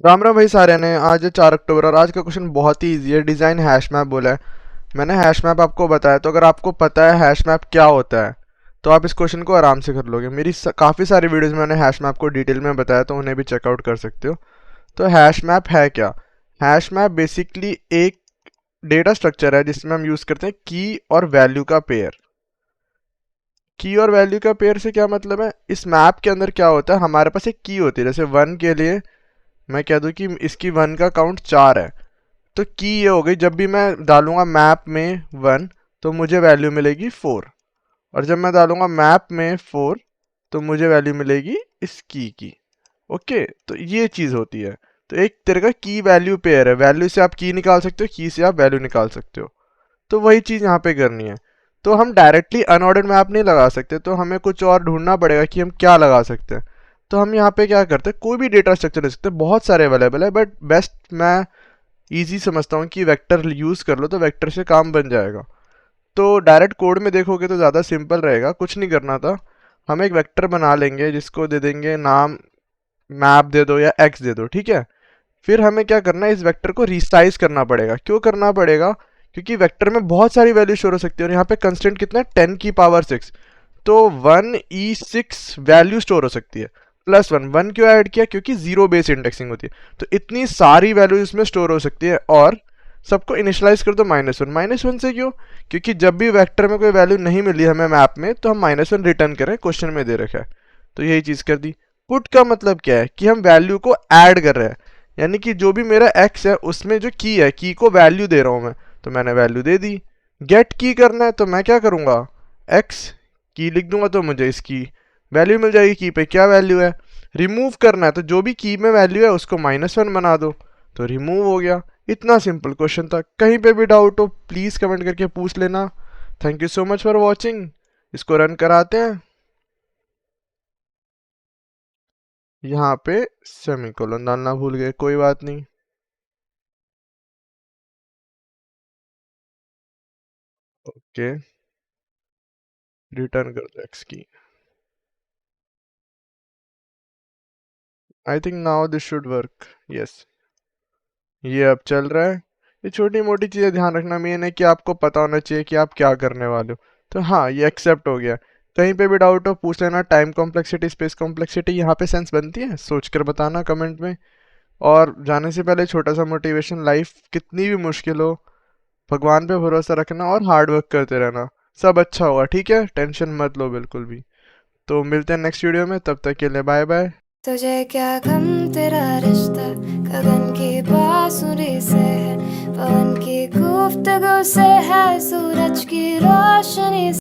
राम राम भाई सारे ने। आज है 4 अक्टूबर और आज का क्वेश्चन बहुत ही इजी है। डिज़ाइन हैश मैप बोला है। मैंने हैश मैप आपको बताया, तो अगर आपको पता है हैश मैप क्या होता है तो आप इस क्वेश्चन को आराम से कर लोगे। मेरी काफ़ी सारी वीडियोस में मैंने हैश मैप को डिटेल में बताया, तो उन्हें भी चेकआउट कर सकते हो। तो हैश मैप है क्या? हैश मैप बेसिकली एक डेटा स्ट्रक्चर है जिसमें हम यूज़ करते हैं की और वैल्यू का पेयर। की और वैल्यू का पेयर से क्या मतलब है? इस मैप के अंदर क्या होता है, हमारे पास एक की होती है। जैसे 1 के लिए मैं कह दूं कि इसकी 1 का काउंट 4 है, तो की ये हो गई, जब भी मैं डालूंगा मैप में 1 तो मुझे वैल्यू मिलेगी 4, और जब मैं डालूंगा मैप में 4 तो मुझे वैल्यू मिलेगी इस की। ओके, तो ये चीज़ होती है। तो एक तरह का की वैल्यू पेयर है। वैल्यू से आप की निकाल सकते हो, की से आप वैल्यू निकाल सकते हो। तो वही चीज़ यहाँ पे करनी है। तो हम डायरेक्टली अनऑर्डर्ड मैप नहीं लगा सकते, तो हमें कुछ और ढूंढना पड़ेगा कि हम क्या लगा सकते हैं। तो हम यहाँ पे क्या करते हैं, कोई भी डेटा स्ट्रक्चर ले सकते हैं, बहुत सारे अवेलेबल है, बट बेस्ट मैं इजी समझता हूँ कि वेक्टर यूज़ कर लो, तो वेक्टर से काम बन जाएगा। तो डायरेक्ट कोड में देखोगे तो ज़्यादा सिंपल रहेगा। कुछ नहीं करना था, हम एक वेक्टर बना लेंगे जिसको दे देंगे नाम, मैप दे दो या एक्स दे दो, ठीक है। फिर हमें क्या करना है, इस वेक्टर को रिसाइज करना पड़ेगा। क्यों करना पड़ेगा? क्योंकि वेक्टर में बहुत सारी वैल्यू स्टोर हो सकती है, और यहाँ पे कंस्टेंट कितना है, 10 की पावर 6। तो 1e6 वैल्यू स्टोर हो सकती है। +1 क्यों ऐड किया? क्योंकि जीरो बेस इंडेक्सिंग होती है, तो इतनी सारी वैल्यू इसमें स्टोर हो सकती है। और सबको इनिशलाइज कर दो -1। -1 से क्यों? क्योंकि जब भी वेक्टर में कोई वैल्यू नहीं मिली हमें मैप में, तो हम -1 रिटर्न करें, क्वेश्चन में दे रखा है। तो यही चीज़ कर दी। पुट का मतलब क्या है कि हम वैल्यू को ऐड कर रहे हैं, यानी कि जो भी मेरा x है उसमें जो की है, की को वैल्यू दे रहा हूँ मैं, तो मैंने वैल्यू दे दी। गेट की करना है तो मैं क्या करूँगा, x की लिख दूंगा तो मुझे इसकी वैल्यू मिल जाएगी। की पे क्या वैल्यू है? रिमूव करना है तो जो भी की में वैल्यू है उसको -1 बना दो, तो रिमूव हो गया। इतना सिंपल क्वेश्चन था। कहीं पे भी डाउट हो प्लीज़ कमेंट करके पूछ लेना। Thank you so much for watching. इसको रन कराते हैं। यहाँ पे सेमीकोलन डालना भूल गए, कोई बात नहीं। ओके, रिटर्न कर दो एक्स की। I think now this should work. Yes, ये अब चल रहा है। ये छोटी मोटी चीज़ें ध्यान रखना, मेन है कि आपको पता होना चाहिए कि आप क्या करने वाले हो। तो हाँ, ये एक्सेप्ट हो गया। कहीं पे भी डाउट हो पूछ लेना। टाइम कॉम्प्लेक्सिटी, स्पेस कॉम्प्लेक्सिटी यहाँ पे सेंस बनती है, सोच कर बताना कमेंट में। और जाने से पहले छोटा सा मोटिवेशन, लाइफ कितनी भी मुश्किल हो, भगवान पे भरोसा रखना और हार्ड वर्क करते रहना। सब अच्छा होगा, ठीक है, टेंशन मत लो बिल्कुल भी। तो मिलते हैं नेक्स्ट वीडियो में, तब तक के लिए बाय बाय। तुझे क्या गम तेरा रिश्ता गगन की बांसुरी से है, पवन की गुफ्तगू से है, सूरज की रोशनी